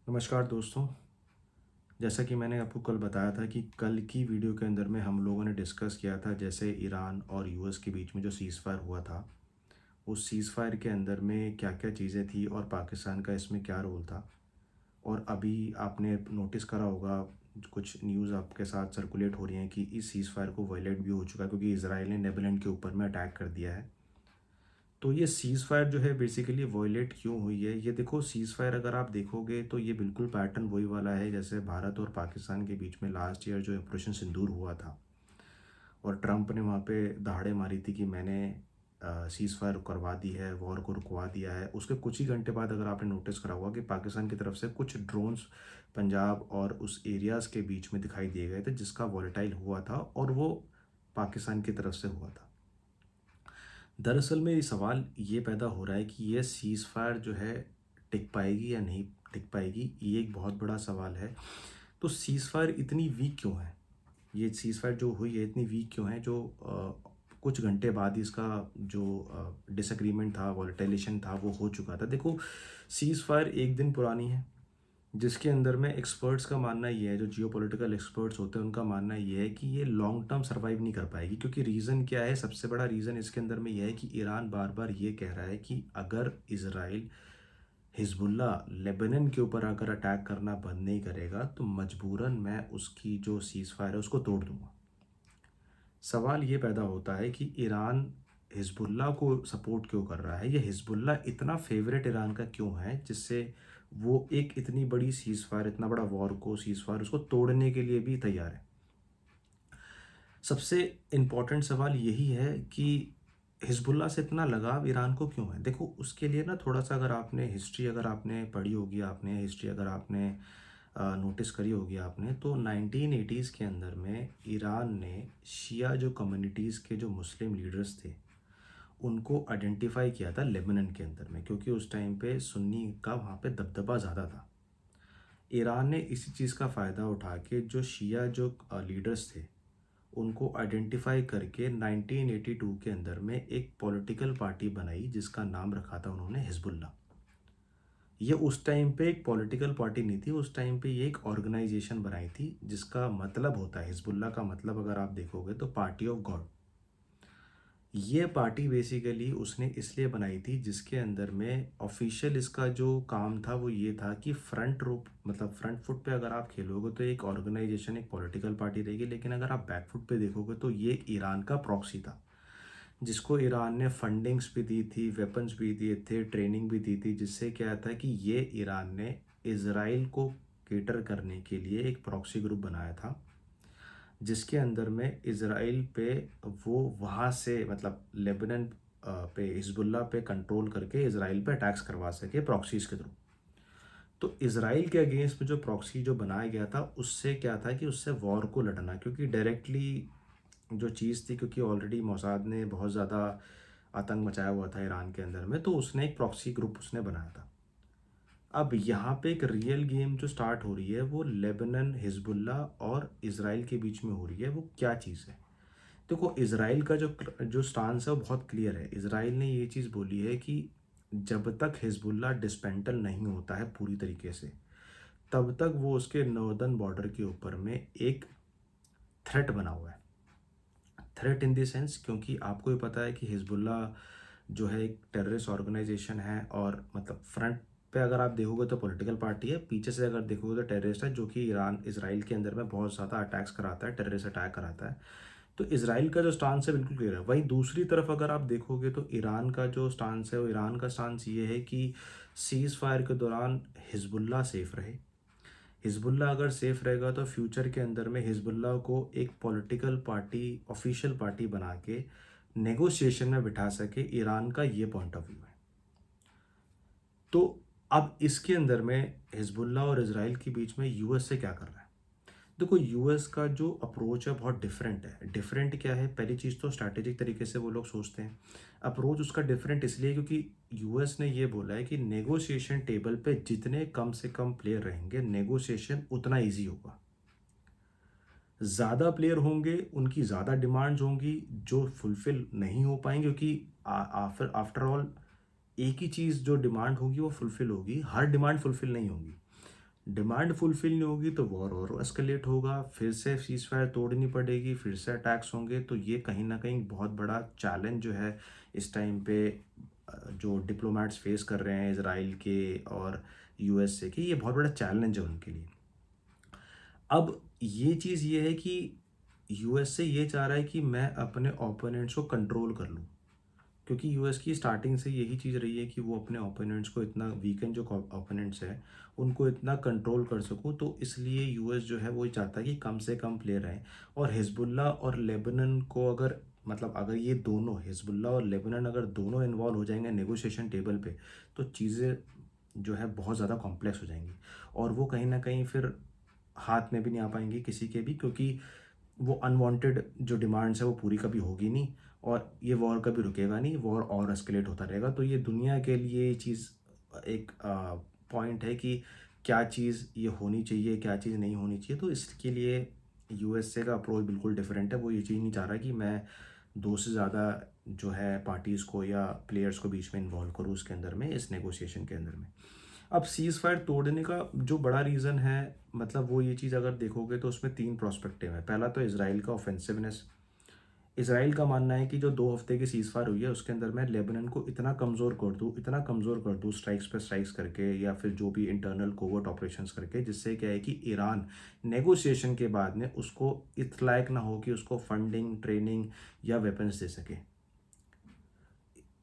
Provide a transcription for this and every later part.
नमस्कार दोस्तों। जैसा कि मैंने आपको कल बताया था कि कल की वीडियो के अंदर में हम लोगों ने डिस्कस किया था, जैसे ईरान और यूएस के बीच में जो सीज़ फायर हुआ था, उस सीज़ फायर के अंदर में क्या-क्या चीज़ें थी और पाकिस्तान का इसमें क्या रोल था। और अभी आपने नोटिस करा होगा, कुछ न्यूज़ आपके साथ सर्कुलेट हो रही हैं कि इस सीज़ फायर को वायलेट भी हो चुका है, क्योंकि इज़राइल ने लेबनान के ऊपर में अटैक कर दिया है। तो ये सीज़ फायर जो है बेसिकली वॉयलेट क्यों हुई है? ये देखो, सीज़ फायर अगर आप देखोगे तो ये बिल्कुल पैटर्न वही वाला है जैसे भारत और पाकिस्तान के बीच में लास्ट ईयर जो ऑपरेशन सिंदूर हुआ था, और ट्रंप ने वहाँ पे दहाड़े मारी थी कि मैंने सीज़ फायर करवा दी है, वॉर को रुकवा दिया है। उसके कुछ ही घंटे बाद अगर आपने नोटिस करा होगा कि पाकिस्तान की तरफ से कुछ ड्रोन्स पंजाब और उस एरियाज़ के बीच में दिखाई दिए गए थे, जिसका वॉलेटाइल हुआ था और वो पाकिस्तान की तरफ से हुआ था। दरअसल में ये सवाल ये पैदा हो रहा है कि ये सीज़ फायर जो है टिक पाएगी या नहीं टिक पाएगी, ये एक बहुत बड़ा सवाल है। तो सीज़ फायर इतनी वीक क्यों है? ये सीज़ फायर जो हुई है इतनी वीक क्यों है, जो कुछ घंटे बाद ही इसका जो डिसएग्रीमेंट था, वॉलेटिलेशन था, वो हो चुका था। देखो, सीज़ फायर 1 दिन पुरानी है, जिसके अंदर में एक्सपर्ट्स का मानना ये है, जो जियोपॉलिटिकल एक्सपर्ट्स होते हैं उनका मानना ये है कि ये लॉन्ग टर्म सर्वाइव नहीं कर पाएगी। क्योंकि रीज़न क्या है? सबसे बड़ा रीज़न इसके अंदर में ये है कि ईरान बार बार ये कह रहा है कि अगर इसराइल हिजबुल्ला लेबनान के ऊपर अगर अटैक करना बंद नहीं करेगा तो मजबूरन मैं उसकी जो सीज़ फायर है उसको तोड़ दूंगा। सवाल ये पैदा होता है कि ईरान हिजबुल्ला को सपोर्ट क्यों कर रहा है, ये हिजबुल्ला इतना फेवरेट ईरान का क्यों है, जिससे वो एक इतनी बड़ी सीज़ फायर, इतना बड़ा वॉर को, सीज़ फायर उसको तोड़ने के लिए भी तैयार है। सबसे इम्पोर्टेंट सवाल यही है कि हिजबुल्ला से इतना लगाव ईरान को क्यों है। देखो, उसके लिए ना थोड़ा सा अगर आपने हिस्ट्री अगर आपने पढ़ी होगी, आपने हिस्ट्री अगर आपने नोटिस करी होगी आपने, तो 1980s के अंदर में ईरान ने शिया जो कम्युनिटीज़ के जो मुस्लिम लीडर्स थे उनको आइडेंटिफाई किया था लेबनान के अंदर में, क्योंकि उस टाइम पे सुन्नी का वहाँ पे दबदबा ज़्यादा था। ईरान ने इसी चीज़ का फ़ायदा उठा के जो शिया जो लीडर्स थे उनको आइडेंटिफाई करके 1982 के अंदर में एक पॉलिटिकल पार्टी बनाई, जिसका नाम रखा था उन्होंने हिजबुल्ला। ये उस टाइम पे एक पॉलिटिकल पार्टी नहीं थी, उस टाइम पे ये एक ऑर्गेनाइजेशन बनाई थी, जिसका मतलब होता है, हिजबुल्ला का मतलब अगर आप देखोगे तो पार्टी ऑफ गॉड। ये पार्टी बेसिकली उसने इसलिए बनाई थी, जिसके अंदर में ऑफिशियल इसका जो काम था वो ये था कि फ्रंट रूप मतलब फ्रंट फुट पे अगर आप खेलोगे तो एक ऑर्गेनाइजेशन, एक पॉलिटिकल पार्टी रहेगी, लेकिन अगर आप बैक फुट पे देखोगे तो ये ईरान का प्रॉक्सी था, जिसको ईरान ने फंडिंग्स भी दी थी, वेपन्स भी दिए थे, ट्रेनिंग भी दी थी, जिससे क्या था कि ये ईरान ने इसराइल को केटर करने के लिए एक प्रॉक्सी ग्रुप बनाया था, जिसके अंदर में इसराइल पे वो वहाँ से मतलब लेबनान पे हिजबुल्ला पे कंट्रोल करके इसराइल पे अटैक्स करवा सके प्रॉक्सीज के थ्रू। तो इसराइल के अगेंस्ट में जो प्रॉक्सी जो बनाया गया था, उससे क्या था कि उससे वॉर को लड़ना, क्योंकि डायरेक्टली जो चीज़ थी, क्योंकि ऑलरेडी मोसाद ने बहुत ज़्यादा आतंक मचाया हुआ था ईरान के अंदर में, तो उसने एक प्रॉक्सी ग्रुप उसने बनाया था। अब यहाँ पे एक रियल गेम जो स्टार्ट हो रही है वो लेबनान, हिजबुल्ला और इसराइल के बीच में हो रही है। वो क्या चीज़ है? देखो, इसराइल का जो जो स्टांस है वो बहुत क्लियर है। इसराइल ने ये चीज़ बोली है कि जब तक हिजबुल्ला डिस्पेंटल नहीं होता है पूरी तरीके से, तब तक वो उसके नॉर्दर्न बॉर्डर के ऊपर में एक थ्रेट बना हुआ है। थ्रेट इन द सेंस, क्योंकि आपको भी पता है कि हिजबुल्ला जो है एक टेररिस्ट ऑर्गेनाइजेशन है, और मतलब फ्रंट पे अगर आप देखोगे तो पॉलिटिकल पार्टी है, पीछे से अगर देखोगे तो टेररिस्ट है, जो कि ईरान इसराइल के अंदर में बहुत ज़्यादा अटैक्स कराता है, टेररिस्ट अटैक कराता है। तो इसराइल का जो स्टांस है बिल्कुल क्लियर है। वहीं दूसरी तरफ अगर आप देखोगे तो ईरान का जो स्टांस है, वो ईरान का स्टांस ये है कि सीज़ फायर के दौरान हिजबुल्ला सेफ रहे। हिजबुल्ला अगर सेफ रहेगा तो फ्यूचर के अंदर में हिजबुल्ला को एक पॉलिटिकल पार्टी, ऑफिशियल पार्टी बना के नेगोशिएशन में बिठा सके, ईरान का ये पॉइंट ऑफ व्यू है। तो अब इसके अंदर में हिजबुल्ला और इसराइल के बीच में यूएस से क्या कर रहा है? देखो, यूएस का जो अप्रोच है बहुत डिफरेंट है। डिफरेंट क्या है? पहली चीज़ तो स्ट्रैटेजिक तरीके से वो लोग सोचते हैं। अप्रोच उसका डिफरेंट इसलिए क्योंकि यूएस ने ये बोला है कि नेगोशिएशन टेबल पे जितने कम से कम प्लेयर रहेंगे, नेगोशिएशन उतना ईजी होगा। ज़्यादा प्लेयर होंगे, उनकी ज़्यादा डिमांड्स होंगी जो फुलफ़िल नहीं हो पाएँगी, क्योंकि आफ्टर ऑल एक ही चीज़ जो डिमांड होगी वो फुलफ़िल होगी, हर डिमांड फुलफ़िल नहीं होगी। डिमांड फुलफ़िल नहीं होगी तो वॉर और एस्केलेट होगा, फिर से सीज़फायर तोड़नी पड़ेगी, फिर से अटैक्स होंगे। तो ये कहीं न कहीं बहुत बड़ा चैलेंज जो है इस टाइम पे जो डिप्लोमैट्स फेस कर रहे हैं इज़राइल के और यूएसए के, ये बहुत बड़ा चैलेंज है उनके लिए। अब ये चीज़ ये है कि यूएसए ये चाह रहा है कि मैं अपने ओपोनेंट्स को कंट्रोल कर लूँ। क्योंकि यूएस की स्टार्टिंग से यही चीज़ रही है कि वो अपने ओपोनेंट्स को इतना वीकेंड जो ओपोनेंट्स हैं उनको इतना कंट्रोल कर सकूं, तो इसलिए यूएस जो है वो ये चाहता है कि कम से कम प्लेयर रहें। और हिजबुल्ला और लेबनान को अगर मतलब अगर ये दोनों हिजबुल्ला और लेबनान अगर दोनों इन्वॉल्व हो जाएंगे नेगोशिएशन टेबल पे, तो चीज़ें जो है बहुत ज़्यादा कॉम्प्लेक्स हो जाएंगी। और वो कहीं ना कहीं फिर हाथ में भी नहीं आ पाएंगी किसी के भी, क्योंकि वो अनवांटेड जो डिमांड्स है वो पूरी कभी होगी नहीं, और ये वॉर कभी रुकेगा नहीं, वॉर और एस्केलेट होता रहेगा। तो ये दुनिया के लिए ये चीज़ एक पॉइंट है कि क्या चीज़ ये होनी चाहिए, क्या चीज़ नहीं होनी चाहिए। तो इसके लिए यूएसए का अप्रोच बिल्कुल डिफरेंट है। वो ये चीज़ नहीं चाह रहा कि मैं दो से ज़्यादा जो है पार्टीज़ को या प्लेयर्स को बीच में इन्वॉल्व करूँ उसके अंदर में, इस नेगोशिएशन के अंदर में। अब सीज़ फायर तोड़ने का जो बड़ा रीज़न है, मतलब वो ये चीज़ अगर देखोगे तो उसमें तीन प्रोस्पेक्टिव है। पहला तो इसराइल का ऑफेंसिवनेस। इसराइल का मानना है कि जो 2 हफ्ते की सीज़ फायर हुई है उसके अंदर मैं लेबनान को इतना कमज़ोर कर दूँ, इतना कमज़ोर कर दूँ स्ट्राइक्स पे स्ट्राइक्स करके, या फिर जो भी इंटरनल कोवर्ट ऑपरेशंस करके, जिससे क्या है कि ईरान नेगोशिएशन के बाद में उसको इस लायक ना हो कि उसको फंडिंग, ट्रेनिंग या वेपन्स दे सके।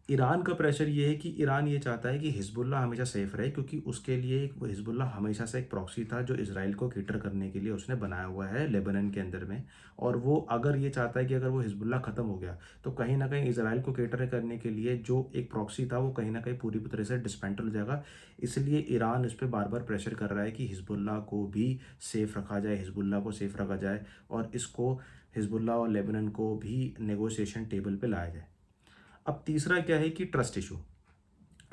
ईरान का प्रेशर ये है कि ईरान ये चाहता है कि हिजबुल्ला हमेशा सेफ रहे, क्योंकि उसके लिए एक वो हिजबुल्ला हमेशा से एक प्रॉक्सी था जो इसराइल को कैटर करने के लिए उसने बनाया हुआ है लेबनान के अंदर में। और वो अगर ये चाहता है कि अगर वो हिजबुल्ला ख़त्म हो गया तो कहीं ना कहीं इसराइल को कैटर करने के लिए जो एक प्रॉक्सी था वो कहीं ना कहीं पूरी तरह से डिस्मेंटल हो जाएगा। इसलिए ईरान इस पर बार बार प्रेशर कर रहा है कि हिजबुल्ला को भी सेफ रखा जाए, हिजबुल्ला को सेफ रखा जाए, और इसको हिजबुल्ला और लेबनान को भी नेगोशिएशन टेबल पे लाया जाए। अब तीसरा क्या है कि ट्रस्ट इशू।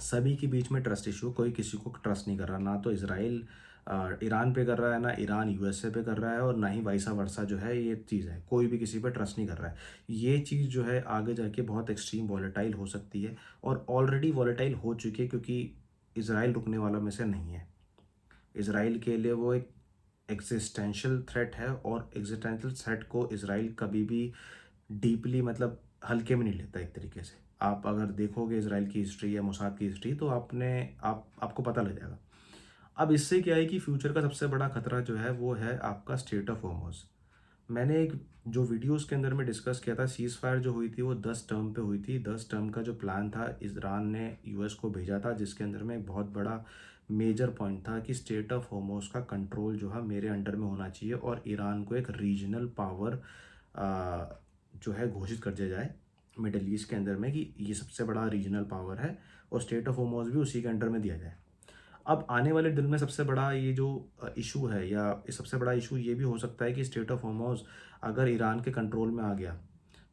सभी के बीच में ट्रस्ट इशू, कोई किसी को ट्रस्ट नहीं कर रहा, ना तो इसराइल ईरान पे कर रहा है, ना ईरान यूएसए पे कर रहा है, और ना ही वाइसा वर्सा जो है ये चीज़ है, कोई भी किसी पे ट्रस्ट नहीं कर रहा है। ये चीज़ जो है आगे जाके बहुत एक्सट्रीम वॉलेटाइल हो सकती है, और ऑलरेडी वॉलेटाइल हो चुकी है, क्योंकि इसराइल रुकने वाला में से नहीं है। इसराइल के लिए वो एक एग्जिस्टेंशियल थ्रेट है, और एग्जिस्टेंशियल थ्रेट को इसराइल कभी भी डीपली मतलब हल्के में नहीं लेता एक तरीके से। आप अगर देखोगे इसराइल की हिस्ट्री या मोसाद की हिस्ट्री, तो आपको पता लग जाएगा। अब इससे क्या है कि फ्यूचर का सबसे बड़ा खतरा जो है वो है आपका स्टेट ऑफ होर्मुज़। मैंने एक जो वीडियोस के अंदर में डिस्कस किया था, सीज़ फायर जो हुई थी वो 10 टर्म पे हुई थी। 10 टर्म का जो प्लान था ईरान ने यूएस को भेजा था, जिसके अंदर में एक बहुत बड़ा मेजर पॉइंट था कि स्टेट ऑफ होर्मुज़ का कंट्रोल जो है मेरे अंडर में होना चाहिए, और ईरान को एक रीजनल पावर जो है घोषित कर दिया जाए मिडल ईस्ट के अंदर में, कि ये सबसे बड़ा रीजनल पावर है, और स्टेट ऑफ होर्मुज़ भी उसी के अंडर में दिया जाए। अब आने वाले दिन में सबसे बड़ा ये जो इशू है, या ये सबसे बड़ा इशू ये भी हो सकता है कि स्टेट ऑफ होर्मुज़ अगर ईरान के कंट्रोल में आ गया,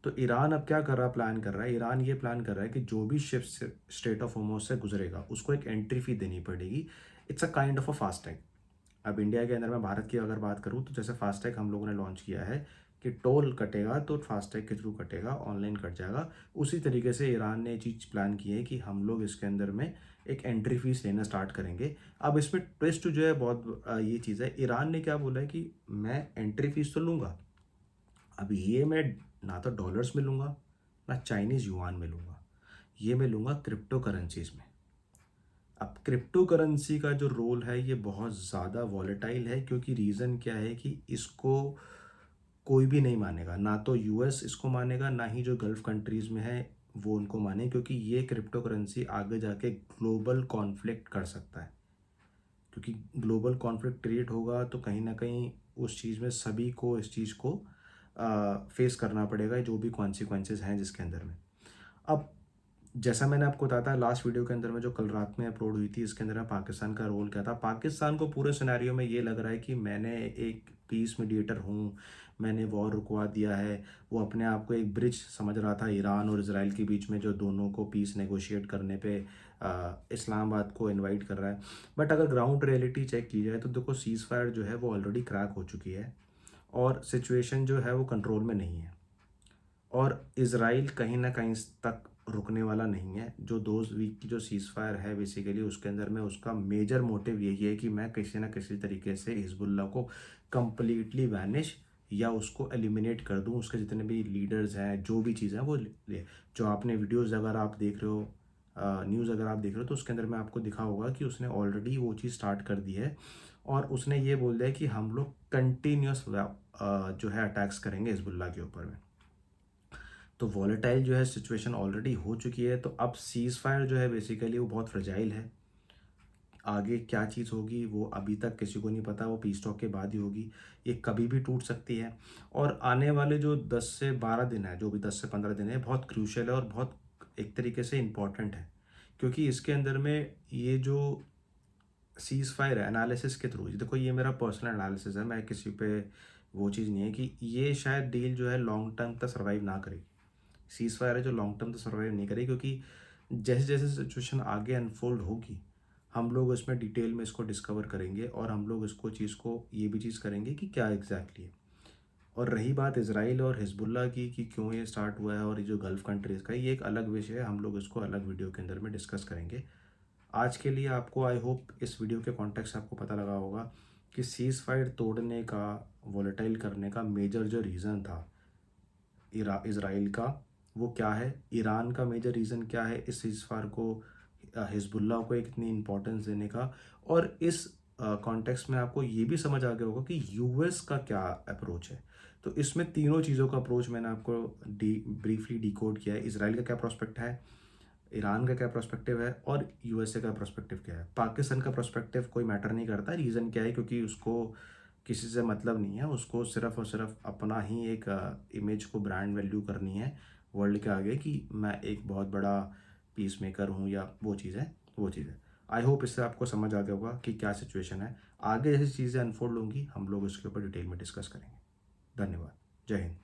तो ईरान अब क्या कर रहा, प्लान कर रहा है, ईरान ये प्लान कर रहा है कि जो भी शिप स्टेट ऑफ होर्मुज़ से गुजरेगा उसको एक एंट्री फी देनी पड़ेगी। It's a kind of a FASTag. अब इंडिया के अंदर मैं भारत की अगर बात करूँ, तो जैसे फास्टैग हम लोगों ने लॉन्च किया है कि टोल कटेगा तो फास्टैग के थ्रू कटेगा, ऑनलाइन कट जाएगा। उसी तरीके से ईरान ने ये चीज़ प्लान की है कि हम लोग इसके अंदर में एक एंट्री फीस लेना स्टार्ट करेंगे। अब इसमें ट्विस्ट जो है बहुत ये चीज़ है, ईरान ने क्या बोला है कि मैं एंट्री फीस तो लूँगा, अब ये मैं ना तो डॉलर्स में लूँगा, ना चाइनीज़ युआन में लूँगा, ये मैं लूँगा क्रिप्टो करेंसीज में। अब क्रिप्टो करेंसी का जो रोल है ये बहुत ज़्यादा वॉलेटाइल है, क्योंकि रीज़न क्या है कि इसको कोई भी नहीं मानेगा, ना तो यूएस इसको मानेगा, ना ही जो गल्फ़ कंट्रीज़ में है वो उनको माने, क्योंकि ये क्रिप्टो करेंसी आगे जाके ग्लोबल कॉन्फ्लिक्ट कर सकता है। क्योंकि ग्लोबल कॉन्फ्लिक्ट क्रिएट होगा तो कहीं ना कहीं उस चीज़ में सभी को इस चीज़ को फेस करना पड़ेगा, जो भी कॉन्सिक्वेंसेस हैं जिसके अंदर में। अब जैसा मैंने आपको बताया था लास्ट वीडियो के अंदर में जो कल रात में अपलोड हुई थी, इसके अंदर में पाकिस्तान का रोल क्या था। पाकिस्तान को पूरे सिनेरियो में ये लग रहा है कि मैंने एक पीस मीडिएटर हूँ, मैंने वॉर रुकवा दिया है। वो अपने आप को एक ब्रिज समझ रहा था ईरान और इसराइल के बीच में, जो दोनों को पीस नेगोशिएट करने पे इस्लामाबाद को इनवाइट कर रहा है। बट अगर ग्राउंड रियलिटी चेक की जाए तो देखो सीज़ फायर जो है वो ऑलरेडी क्रैक हो चुकी है, और सिचुएशन जो है वो कंट्रोल में नहीं है, और इसराइल कहीं ना कहीं तक रुकने वाला नहीं है। जो 2 वीक की जो सीज़फायर है बेसिकली उसके अंदर में उसका मेजर मोटिव यही है कि मैं किसी न किसी तरीके से हिज़्बुल्लाह को कंप्लीटली वैनिश या उसको एलिमिनेट कर दूँ। उसके जितने भी लीडर्स हैं, जो भी चीज़ें हैं वो ले जो आपने वीडियोज़ अगर आप देख रहे हो, न्यूज़ अगर आप देख रहे हो तो उसके अंदर में आपको दिखा होगा कि उसने ऑलरेडी वो चीज़ स्टार्ट कर दी है और उसने ये बोल दिया है कि हम लोग कंटिन्यूअस जो है अटैक्स करेंगे हिज़्बुल्लाह के ऊपर में। तो वॉलेटाइल जो है सिचुएशन ऑलरेडी हो चुकी है, तो अब सीज़ फायर जो है बेसिकली वो बहुत फ्रेजाइल है। आगे क्या चीज़ होगी वो अभी तक किसी को नहीं पता, वो पीस टॉक के बाद ही होगी। ये कभी भी टूट सकती है और आने वाले जो 10 से 12 दिन है, जो भी 10 से 15 दिन है, बहुत क्रूशियल है और बहुत एक तरीके से इम्पोर्टेंट है। क्योंकि इसके अंदर में ये जो सीज़ फायर है एनालिसिस के थ्रू, देखो ये मेरा पर्सनल एनालिसिस है, मैं किसी पे वो चीज़ नहीं है कि ये शायद डील जो है लॉन्ग टर्म तक सर्वाइव ना करेगी। सीज़ फायर है जो लॉन्ग टर्म तो सर्वाइव नहीं करेगी, क्योंकि जैसे-जैसे सिचुएशन आगे अनफ़ोल्ड होगी, हम लोग इसमें डिटेल में इसको डिस्कवर करेंगे और हम लोग इसको चीज़ को ये भी चीज़ करेंगे कि क्या एग्ज़ैक्टली है। और रही बात इज़राइल और हिज़्बुल्लाह की कि क्यों ये स्टार्ट हुआ है और ये जो गल्फ़ कंट्रीज़ का, ये एक अलग विषय है, हम लोग इसको अलग वीडियो के अंदर में डिस्कस करेंगे। आज के लिए आपको आई होप इस वीडियो के कॉन्टेक्स्ट से आपको पता लगा होगा कि सीज़ फायर तोड़ने का, वॉलेटाइल करने का मेजर जो रीज़न था इज़राइल का, वो क्या है? ईरान का मेजर रीज़न क्या है इस सीज़फायर को, हिज़्बुल्लाह को एक इतनी इम्पोर्टेंस देने का? और इस कॉन्टेक्स्ट में आपको ये भी समझ आ गया होगा कि यूएस का क्या अप्रोच है। तो इसमें तीनों चीज़ों का अप्रोच मैंने आपको ब्रीफली डिकोड किया है। इज़राइल का क्या प्रोस्पेक्ट है, ईरान का क्या पर्सपेक्टिव है और यूएसए का पर्सपेक्टिव क्या है। पाकिस्तान का पर्सपेक्टिव कोई मैटर नहीं करता, रीज़न क्या है, क्योंकि उसको किसी से मतलब नहीं है, उसको सिर्फ़ और सिर्फ़ अपना ही एक इमेज को ब्रांड वैल्यू करनी है वर्ल्ड के आगे कि मैं एक बहुत बड़ा पीस मेकर हूँ या वो चीज़ है, वो चीज़ है। आई होप इससे आपको समझ आ गया होगा कि क्या सिचुएशन है। आगे जैसी चीज़ें अनफोल्ड होंगी हम लोग इसके ऊपर डिटेल में डिस्कस करेंगे। धन्यवाद। जय हिंद।